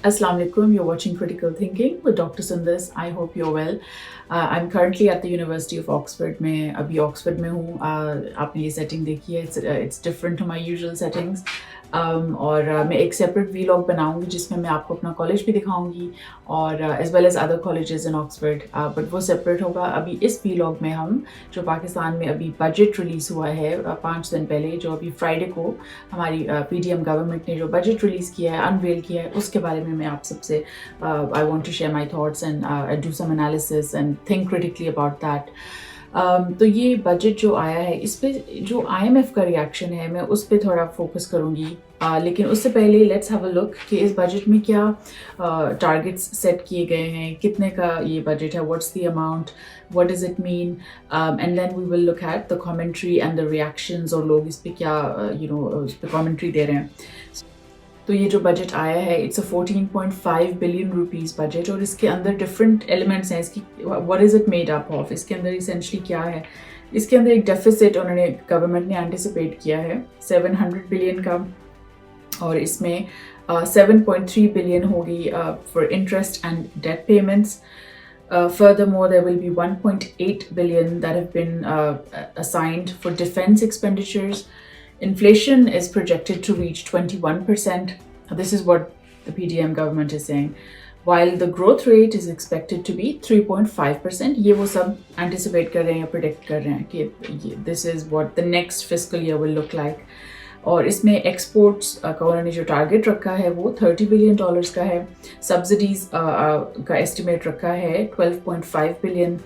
Assalamu alaikum, you're watching Critical Thinking with Dr. Sundas. I hope you're well. I'm currently at the University of Oxford. मैं अभी Oxford में हूँ. आपने ये setting देखी है, it's different to my usual settings. और मैं एक सेपरेट वीलॉग बनाऊंगी जिसमें मैं आपको अपना कॉलेज भी दिखाऊंगी और as well as other colleges in Oxford, but वो सेपरेट होगा. अभी इस वीलॉग में हम जो पाकिस्तान में अभी बजट रिलीज़ हुआ है 5 दिन पहले, जो अभी फ्राइडे को हमारी पीडीएम गवर्नमेंट ने जो बजट रिलीज़ किया है, अनवेल किया है, उसके बारे में मैं आप सबसे I want to share my thoughts and do some analysis and think critically about that. तो ये बजट जो आया है, इस पे जो IMF का रिएक्शन है मैं उस पर थोड़ा फोकस करूँगी. लेकिन उससे पहले लेट्स हैव अ लुक कि इस बजट में क्या टारगेट्स सेट किए गए हैं, कितने का ये बजट है, what's the amount, what does it mean, and then we will look at the commentary and the reactions और लोग इस पर क्या उस पर कमेंट्री दे रहे हैं. तो ये जो बजट आया है, it's a 14.5 billion rupees budget और इसके अंदर डिफरेंट एलिमेंट्स हैं. इसकी what is it made up of, इसके अंदर इसेंशली क्या है. इसके अंदर एक डेफिसिट उन्होंने गवर्नमेंट ने एंटिसिपेट किया है 700 बिलियन का, और इसमें 7.3 बिलियन होगी for interest and debt payments. Furthermore, there will be 1.8 billion that have been assigned for defense expenditures. Inflation is projected to reach 21%. This is what the PDM government is saying. While the growth rate is expected to be 3.5%. ये वो सब anticipate कर रहे हैं, predict कर रहे हैं कि this is what the next fiscal year will look like. और इसमें एक्सपोर्ट्स का उन्होंने जो टारगेट रखा है वो $30 बिलियन का है. सब्सिडीज़ का एस्टिमेट रखा है 12.5 बिलियन,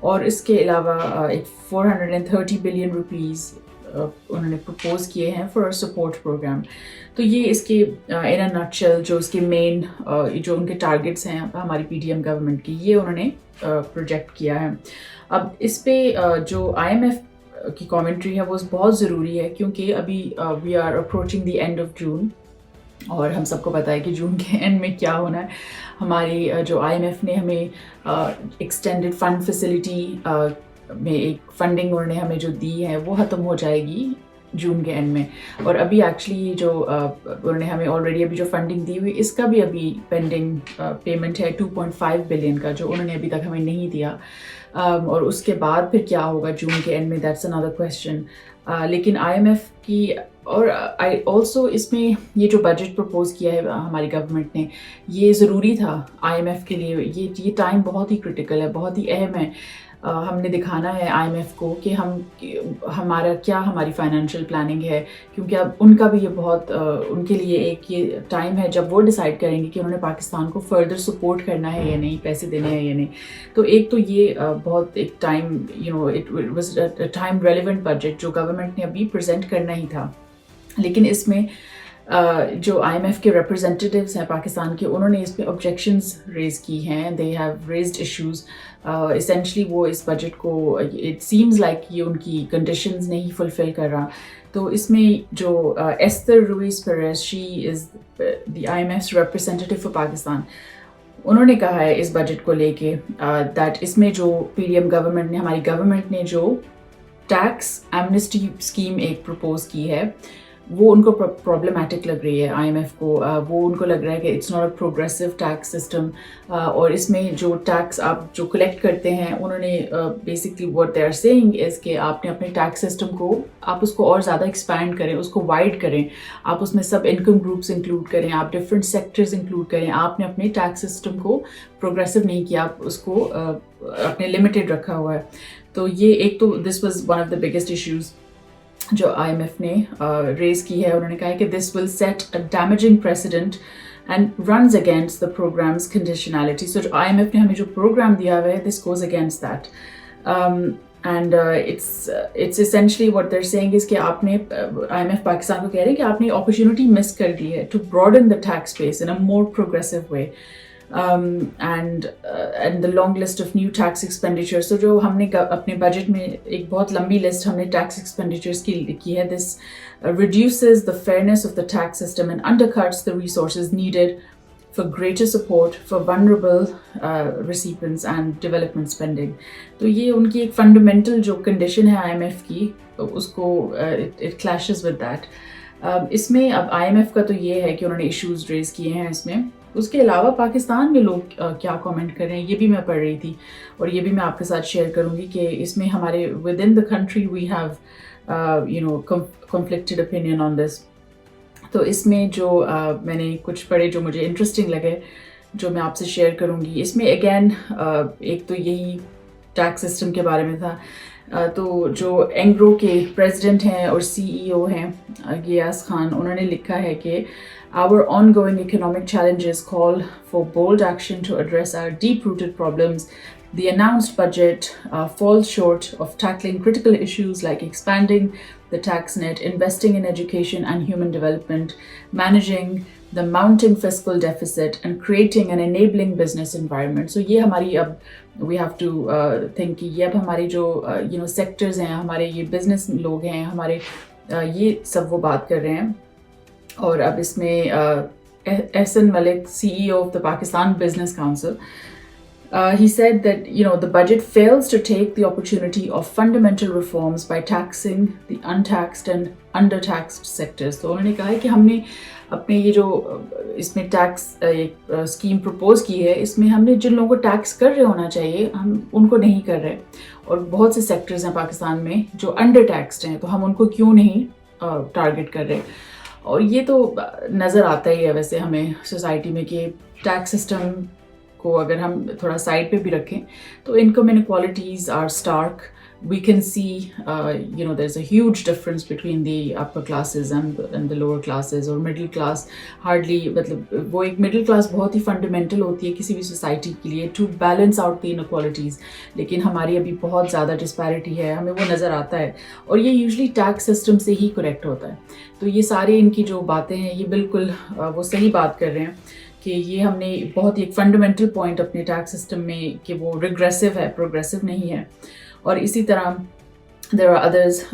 और इसके अलावा एक 430 बिलियन रुपीज़ उन्होंने प्रपोज किए हैं फॉर सपोर्ट प्रोग्राम. तो ये इसके इन अ नटशेल जो इसके मेन जो उनके टारगेट्स हैं हमारी पीडीएम गवर्नमेंट की, ये उन्होंने प्रोजेक्ट किया है. अब इस पे जो IMF की कमेंट्री है वो बहुत ज़रूरी है, क्योंकि अभी we are approaching the end of June और हम सबको पता है कि जून के एंड में क्या होना है. हमारी जो IMF ने हमें एक्सटेंडेड फंड फैसिलिटी में एक फंडिंग उन्होंने हमें जो दी है वो ख़त्म हो जाएगी जून के एंड में. और अभी एक्चुअली जो उन्होंने हमें ऑलरेडी अभी जो फंडिंग दी हुई, इसका भी अभी पेंडिंग पेमेंट है 2.5 बिलियन का, जो उन्होंने अभी तक हमें नहीं दिया. और उसके बाद फिर क्या होगा जून के एंड में, दैट्स अनदर क्वेश्चन. लेकिन IMF की और आई ऑल्सो इसमें ये जो बजट प्रपोज किया है हमारी गवर्नमेंट ने, ये ज़रूरी था IMF के लिए. ये टाइम बहुत ही क्रिटिकल है, बहुत ही अहम है. हमने दिखाना है IMF को कि हमारी फाइनेंशियल प्लानिंग है, क्योंकि अब उनका भी ये बहुत उनके लिए एक ये टाइम है जब वो डिसाइड करेंगे कि उन्होंने पाकिस्तान को फर्दर सपोर्ट करना है या नहीं, पैसे देने हैं या नहीं. तो एक तो ये बहुत एक time it was a time relevant budget जो गवर्नमेंट ने अभी प्रेजेंट करना ही था. लेकिन इसमें जो IMF के रिप्रेजेंटेटिव्स हैं पाकिस्तान के, उन्होंने इस पे ऑब्जेक्शंस रेज़ की हैं. They have raised issues. Essentially वो इस बजट को इट सीम्स लाइक ये उनकी कंडीशंस नहीं फुलफ़िल कर रहा. तो इसमें जो Esther Ruiz Perez, she is the IMF's representative for Pakistan, उन्होंने कहा है इस बजट को लेके दैट इसमें जो पीडीएम गवर्नमेंट ने, हमारी गवर्नमेंट ने जो टैक्स एमनेस्टी स्कीम एक प्रपोज की है, वो उनको प्रॉब्लमेटिक लग रही है IMF को. वो उनको लग रहा है कि it's not a progressive tax system. और इसमें जो टैक्स आप जो कलेक्ट करते हैं, उन्होंने basically what they are saying is कि आपने अपने टैक्स सिस्टम को आप उसको और ज़्यादा एक्सपैंड करें, उसको वाइड करें, आप उसमें सब इनकम ग्रुप्स इंक्लूड करें, आप डिफरेंट सेक्टर्स इंक्लूड करें. आपने अपने टैक्स सिस्टम को प्रोग्रेसिव नहीं किया, आप उसको अपने लिमिटेड रखा हुआ है. तो ये एक तो this was one of the biggest issues जो IMF ने रेज़ की है. उन्होंने कहा है कि this will set a damaging precedent and runs against the programme's conditionality. So जो IMF ने हमें जो प्रोग्राम दिया हुआ है, this goes against that. And it's essentially what they are saying is कि आपने IMF पाकिस्तान को कह रहे हैं कि आपने अपॉर्चुनिटी मिस कर दी है to broaden the tax base in a more progressive way. and the long list of new tax expenditures. So जो हमने अपने बजट में एक बहुत लंबी लिस्ट हमने टैक्स एक्सपेंडिचर्स की है. This reduces the fairness of the tax system and undercuts the resources needed for greater support for vulnerable recipients and development spending. तो ये उनकी एक fundamental जो condition है IMF की, उसको it clashes with that. इसमें अब IMF का तो ये है कि उन्होंने issues raise किए हैं इसमें. उसके अलावा पाकिस्तान में लोग क्या कमेंट कर रहे हैं ये भी मैं पढ़ रही थी, और ये भी मैं आपके साथ शेयर करूँगी कि इसमें हमारे within the country we have conflicted opinion on this. तो इसमें जो मैंने कुछ पढ़े जो मुझे इंटरेस्टिंग लगे, जो मैं आपसे शेयर करूँगी. इसमें अगेन एक तो यही टैक्स सिस्टम के बारे में था. तो जो एंग्रो के प्रेसिडेंट हैं और सीईओ हैं गियास खान, उन्होंने लिखा है कि our ongoing economic challenges call for bold action to address our deep-rooted problems. The announced budget falls short of tackling critical issues like expanding the tax net, investing in education and human development, managing the mounting fiscal deficit, and creating an enabling business environment. So ये हमारी अब we have to think कि ये अब हमारी जो sectors हैं, हमारे ये business लोग हैं, हमारे ये सब वो बात कर रहे हैं. और अब इसमें Ehsan Malik, CEO of the Pakistan Business Council, he said that the budget fails to take the opportunity of fundamental reforms by taxing the untaxed and undertaxed sectors. तो उन्होंने कहा है कि हमने अपने ये जो इसमें टैक्स स्कीम प्रपोज की है, इसमें हमने जिन लोगों को टैक्स कर रहे होना चाहिए हम उनको नहीं कर रहे, और बहुत से सेक्टर्स हैं पाकिस्तान में जो अंडर टैक्सड हैं, तो हम उनको क्यों नहीं टारगेट कर रहे. और ये तो नज़र आता ही है वैसे हमें सोसाइटी में कि टैक्स सिस्टम को अगर हम थोड़ा साइड पे भी रखें तो income inequalities are stark. We can see there's a huge difference between the upper classes and the lower classes or middle class. Hardly मतलब वो एक middle class बहुत ही fundamental होती है किसी भी society के लिए to balance out the inequalities. लेकिन हमारी अभी बहुत ज़्यादा disparity है, हमें वो नज़र आता है, और ये usually tax system से ही correct होता है. तो ये सारे इनकी जो बातें हैं ये बिल्कुल वो सही बात कर रहे हैं कि ये हमने बहुत ही एक फंडामेंटल पॉइंट अपने टैक्स सिस्टम में कि वो रिग्रेसिव है, प्रोग्रेसिव नहीं है. और इसी तरह there are others,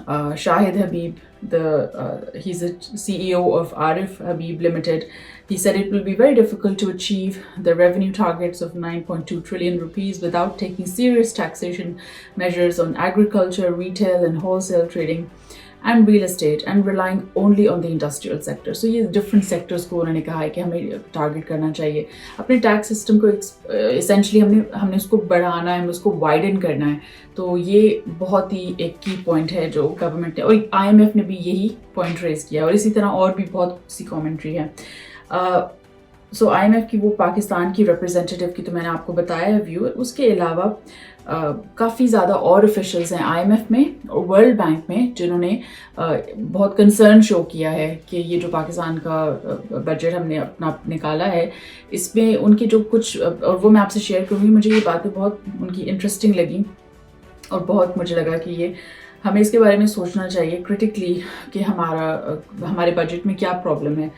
Shahid Habib, he's a CEO of Arif Habib Limited. He said it will be very difficult to achieve the revenue targets of 9.2 trillion rupees without taking serious taxation measures on agriculture, retail and wholesale trading and real estate, and relying only on the industrial sector. So ये different sectors को उन्होंने कहा है कि हमें target करना चाहिए. अपने tax system को essentially हमने उसको बढ़ाना है, हमें उसको widen करना है. तो ये बहुत ही एक key point है जो government ने, और IMF ने भी यही point raise किया, और इसी तरह और भी बहुत सी commentary है. सो IMF की वो पाकिस्तान की representative की तो मैंने आपको बताया है व्यू. उसके अलावा काफ़ी ज़्यादा और ऑफिशियल्स हैं IMF में और वर्ल्ड बैंक में जिन्होंने बहुत कंसर्न शो किया है कि ये जो पाकिस्तान का बजट हमने अपना निकाला है इसमें उनकी जो कुछ, और वो मैं आपसे शेयर करूँगी, मुझे ये बातें बहुत उनकी इंटरेस्टिंग लगी और बहुत मुझे लगा कि ये हमें इसके बारे में सोचना चाहिए क्रिटिकली कि हमारे बजट में क्या प्रॉब्लम है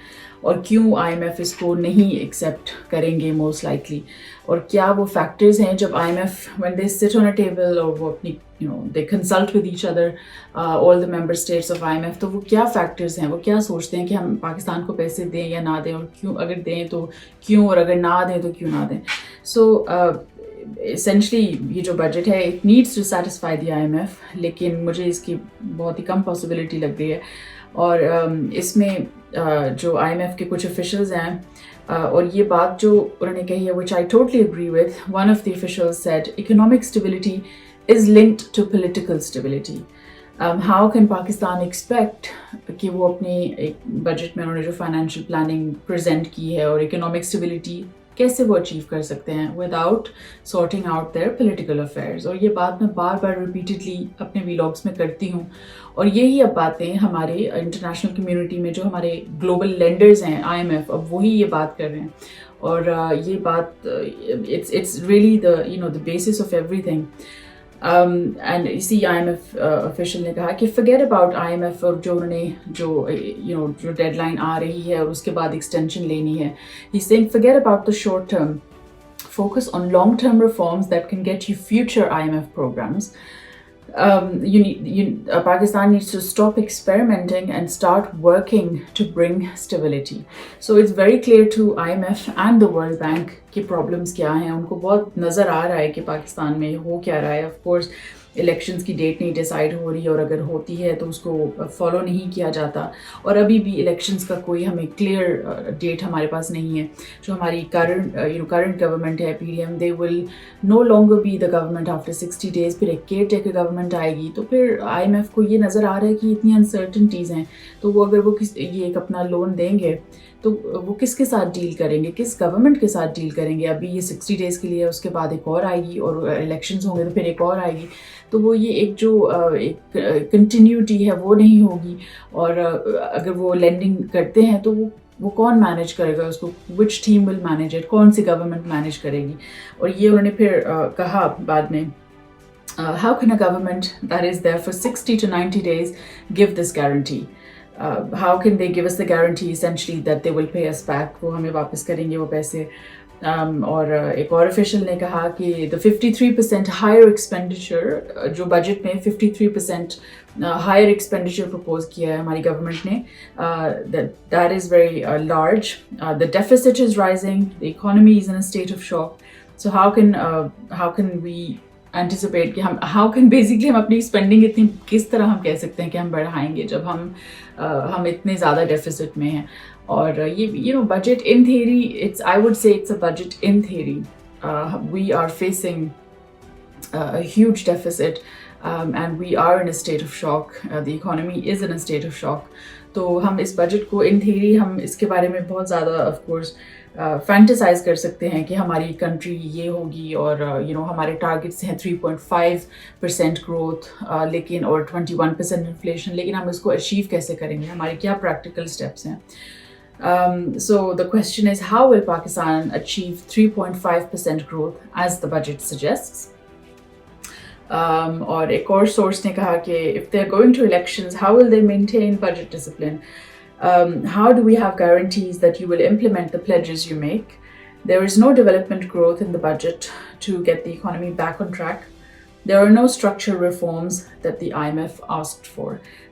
और क्यों IMF इसको नहीं एक्सेप्ट करेंगे मोस्ट लाइकली, और क्या वो फैक्टर्स हैं जब IMF when they sit on a table और वो अपनी they consult with each other all the member states of IMF, तो वो क्या फैक्टर्स हैं, वो क्या सोचते हैं कि हम पाकिस्तान को पैसे दें या ना दें, और क्यों, अगर दें तो क्यों, और अगर ना दें तो क्यों ना दें. सो essentially ये जो बजट है it needs to satisfy the IMF, लेकिन मुझे इसकी बहुत ही कम पॉसिबिलिटी लग रही है. और इसमें जो IMF के कुछ officials हैं और ये बात जो उन्होंने कही है which I totally agree with. One of the officials said economic stability is linked to political stability. How can Pakistan expect कि वो अपनी एक बजट में उन्होंने जो फाइनेंशियल प्लानिंग प्रेजेंट की है और इकोनॉमिक स्टेबिलिटी कैसे वो अचीव कर सकते हैं without sorting out there political affairs. और ये बात मैं बार बार रिपीटेडली अपने व्लॉग्स में करती हूँ, और यही अब बातें हमारे इंटरनेशनल कम्युनिटी में जो हमारे ग्लोबल लेंडर्स हैं IMF, अब वही ये बात कर रहे हैं. और ये बात it's really the basis of everything. And इसी IMF ऑफिशियल ने कहा कि forget about IMF और जो उन्होंने जो डेडलाइन आ रही है और उसके बाद एक्सटेंशन लेनी है. He's saying forget about the short term, focus on long term reforms that can get you future IMF programs. Pakistan needs to stop experimenting and start working to bring stability. So it's very clear to IMF and the World Bank कि problems क्या हैं. उनको बहुत नज़र आ रहा है कि पाकिस्तान में हो क्या रहा है. Of course इलेक्शंस की डेट नहीं डिसाइड हो रही, और अगर होती है तो उसको फॉलो नहीं किया जाता, और अभी भी इलेक्शंस का कोई हमें क्लियर डेट हमारे पास नहीं है. जो हमारी करंट गवर्नमेंट है PDM, they will no longer be the government after 60 days. फिर एक केयर टेकर गवर्नमेंट आएगी, तो फिर IMF को ये नज़र आ रहा है कि इतनी अनसर्टनिटीज़ हैं, तो वो अगर वो ये एक अपना लोन देंगे तो वो किसके साथ डील करेंगे, किस गवर्नमेंट के साथ डील करेंगे. अभी ये 60 days के लिए, उसके बाद एक और आएगी, और इलेक्शंस होंगे तो फिर एक और आएगी. तो वो ये एक जो एक कंटिन्यूटी है वो नहीं होगी. और अगर वो लेंडिंग करते हैं तो वो कौन मैनेज करेगा उसको, which team will manage it, कौन सी गवर्नमेंट मैनेज करेगी. और ये उन्होंने फिर कहा बाद में, how can a government that is there for 60 to 90 days give this guarantee? How can they give us the guarantee essentially that they will pay us back, वो हमें वापस करेंगे वो पैसे. और एक और ऑफिशियल ने कहा कि the 53% higher expenditure, जो बजट में 53% higher expenditure प्रपोज किया है हमारी गवर्नमेंट ने, that is very large. The deficit is rising, the economy is in a state of shock. So how can we anticipate कि how can basically हम अपनी spending इतनी किस तरह हम कह सकते हैं कि हम बढ़ाएंगे जब हम इतने ज़्यादा deficit में हैं. और ये budget in theory, I would say it's a budget in theory. We are facing a huge deficit, and we are in a state of shock. The economy is in a state of shock. तो हम इस budget को in theory हम इसके बारे में बहुत ज़्यादा ऑफ कोर्स फैंटेसाइज कर सकते हैं कि हमारी कंट्री ये होगी, और हमारे टारगेट्स हैं 3.5% ग्रोथ, लेकिन और 21% इन्फ्लेशन, लेकिन हम इसको अचीव कैसे करेंगे, हमारे क्या प्रैक्टिकल स्टेप्स हैं. So the question is, how will Pakistan achieve 3.5% growth as the budget suggests? और एक और सोर्स ने कहा कि if they're going to elections, how will they maintain budget discipline? How do we have guarantees that you will implement the pledges you make? There is no development growth in the budget to get the economy back on track. There are no structural reforms that the IMF asked for.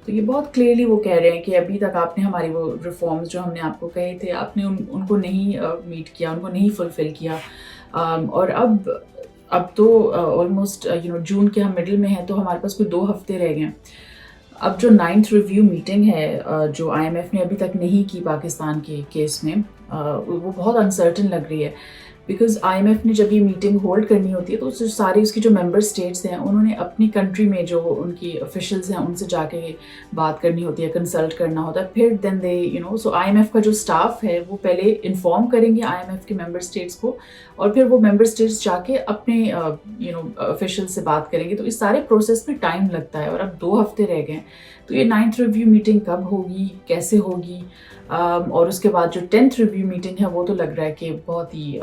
तो ये बहुत clearly वो कह रहे हैं कि अभी तक आपने हमारी वो रिफॉर्म्स जो हमने आपको कहे थे, आपने उनको नहीं मीट किया, उनको नहीं फुलफिल किया. और अब तो ऑलमोस्ट जून के हम मिडिल में हैं, तो हमारे पास कोई 2 हफ्ते रह गए. अब जो 9th रिव्यू मीटिंग है जो IMF ने अभी तक नहीं की पाकिस्तान के केस में, वो बहुत अनसर्टन लग रही है. बिकॉज IMF ने जब ये मीटिंग होल्ड करनी होती है तो सारी उसकी जो मेंबर स्टेट्स हैं उन्होंने अपनी कंट्री में जो उनकी ऑफिशियल्स हैं उनसे जाके बात करनी होती है, कंसल्ट करना होता है. फिर देन दे सो IMF का जो स्टाफ है वो पहले इन्फॉर्म करेंगे IMF के मेंबर स्टेट्स को, और फिर वो मेंबर स्टेट्स जाके अपने ऑफिशियल से बात करेंगे. तो इस सारे प्रोसेस में टाइम लगता है, और अब 2 हफ्ते रह गए. तो ये 9th रिव्यू मीटिंग कब होगी, कैसे होगी, और उसके बाद जो 10th रिव्यू मीटिंग है वो तो लग रहा है कि बहुत ही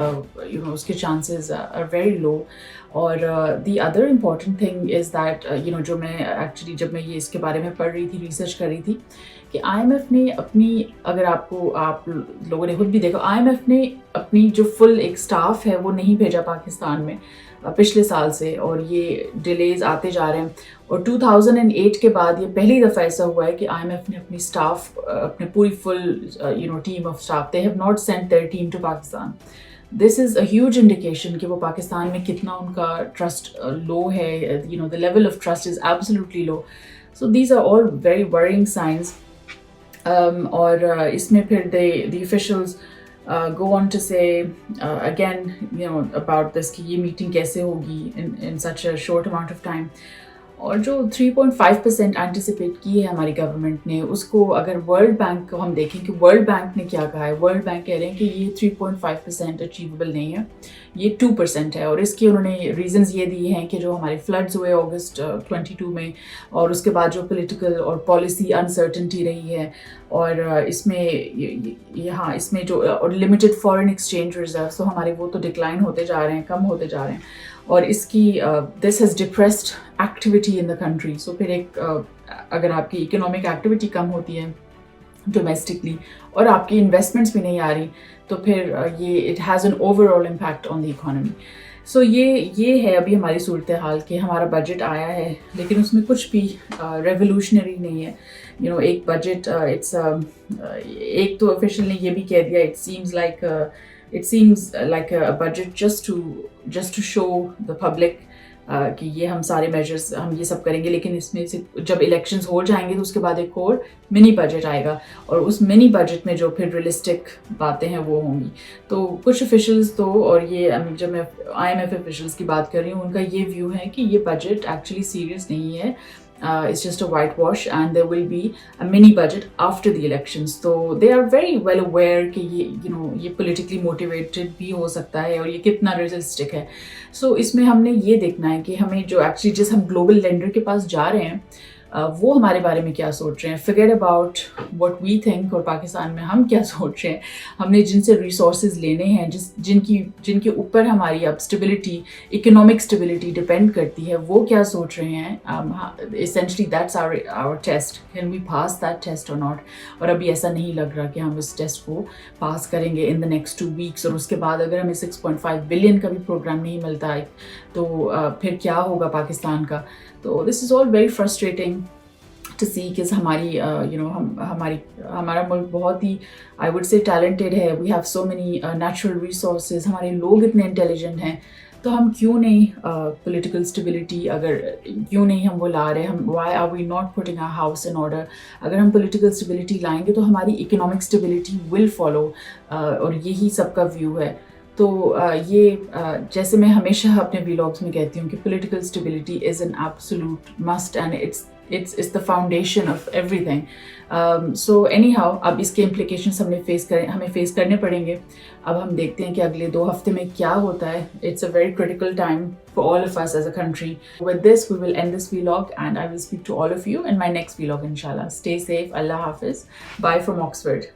उसके चांसेस आर वेरी लो. और the other important thing is that जो मैं एक्चुअली जब मैं ये इसके बारे में पढ़ रही थी, रिसर्च कर रही थी, कि IMF ने अपनी, अगर आप लोगों ने खुद भी देखा, IMF ने अपनी जो फुल एक स्टाफ है वो नहीं भेजा पाकिस्तान में पिछले साल से, और ये डिलेज आते जा रहे हैं. और 2008 के बाद ये पहली दफ़ा ऐसा हुआ है कि IMF ने अपनी स्टाफ, अपने पूरी full team of staff, they have not sent their team to Pakistan. This is a huge indication कि वो पाकिस्तान में कितना उनका ट्रस्ट लो है. The level of trust is absolutely low. So these are all very worrying signs. और इसमें फिर the officials go on to say again about this कि ये मीटिंग कैसे होगी in such a short amount of time. और जो 3.5% anticipate की है हमारी गवर्नमेंट ने, उसको अगर वर्ल्ड बैंक को हम देखें कि वर्ल्ड बैंक ने क्या कहा है, वर्ल्ड बैंक कह रहे हैं कि ये 3.5% अचीवेबल नहीं है, ये 2% है. और इसके उन्होंने रीजंस ये दिए हैं कि जो हमारे फ्लड्स हुए अगस्त 22 में, और उसके बाद जो पॉलिटिकल और पॉलिसी अनसर्टेनिटी रही है, और इसमें जो और लिमिटेड फॉरेन एक्सचेंज रिजर्व्स, तो हमारे वो तो डिक्लाइन होते जा रहे हैं, कम होते जा रहे हैं. और इसकी this has depressed activity in the country. So फिर अगर आपकी इकोनॉमिक एक्टिविटी कम होती है डोमेस्टिकली और आपकी इन्वेस्टमेंट्स भी नहीं आ रही, तो फिर ये it has an overall impact on the economy. So ये है अभी हमारी सूरत हाल कि हमारा बजट आया है, लेकिन उसमें कुछ भी रेवोल्यूशनरी नहीं है. एक बजट एक तो ऑफिशियल ने ये भी कह दिया, it seems like a budget just to show the public کہ یہ ہم سارے میجرز ہم یہ سب کریں گے, لیکن اس میں سے جب الیکشنز ہو جائیں گے تو اس کے بعد ایک اور منی بجٹ آئے گا, اور اس منی بجٹ میں جو پھر ریئلسٹک باتیں ہیں وہ ہوں گی. تو کچھ آفیشلز تو, اور یہ جب میں IMF آفیشلز کی بات کر رہی ہوں, ان کا یہ ویو ہے کہ یہ بجٹ ایکچولی سیریس نہیں ہے, it's just a whitewash and there will be a mini budget after the elections. So they are very well aware کہ یہ یہ politically motivated بھی ہو سکتا ہے اور یہ کتنا realistic ہے. So اس میں ہم نے یہ دیکھنا ہے کہ ہمیں جو ایکچولی جس ہم گلوبل لینڈر کے پاس جا رہے ہیں وہ ہمارے بارے میں کیا سوچ رہے ہیں, figure about what we think, اور پاکستان میں ہم کیا سوچ رہے ہیں, ہم نے جن سے ریسورسز لینے ہیں, جن کے اوپر ہماری اب اسٹیبلٹی, اکنامک اسٹیبلٹی ڈپینڈ کرتی ہے, وہ کیا سوچ رہے ہیں. Essentially that's our test, can we pass that test or not. اور ابھی ایسا نہیں لگ رہا کہ ہم اس ٹیسٹ کو پاس کریں گے ان دا نیکسٹ 2 weeks, اور اس کے بعد اگر ہمیں 6.5 بلین کا بھی پروگرام نہیں ملتا ہے تو پھر کیا ہوگا پاکستان کا. تو دس از آل ویری فرسٹریٹنگ ٹو سی کہ ہمارا ملک بہت ہی آئی وڈ سے ٹیلنٹڈ ہے, we have so many natural resources, ہمارے لوگ اتنے انٹیلیجنٹ ہیں, تو ہم کیوں نہیں پولیٹیکل اسٹیبلٹی کیوں نہیں ہم وہ لا رہے, ہم why are we not putting our house in order. اگر ہم پولیٹیکل اسٹیبلٹی لائیں گے تو ہماری اکنامک اسٹیبلٹی ول فالو, اور یہی سب کا ویو ہے. تو یہ جیسے میں ہمیشہ اپنے ویلاگس میں کہتی ہوں کہ political stability is an absolute must and it's the foundation of everything. So anyhow, اب اس کے implications ہمیں فیس کرنے پڑیں گے. اب ہم دیکھتے ہیں کہ اگلے 2 ہفتے میں کیا ہوتا ہے. It's a very critical time for all of us as a country. With this, we will end this vlog and I will speak to all of you in my next vlog inshallah. Stay safe. Allah Hafiz. Bye from Oxford.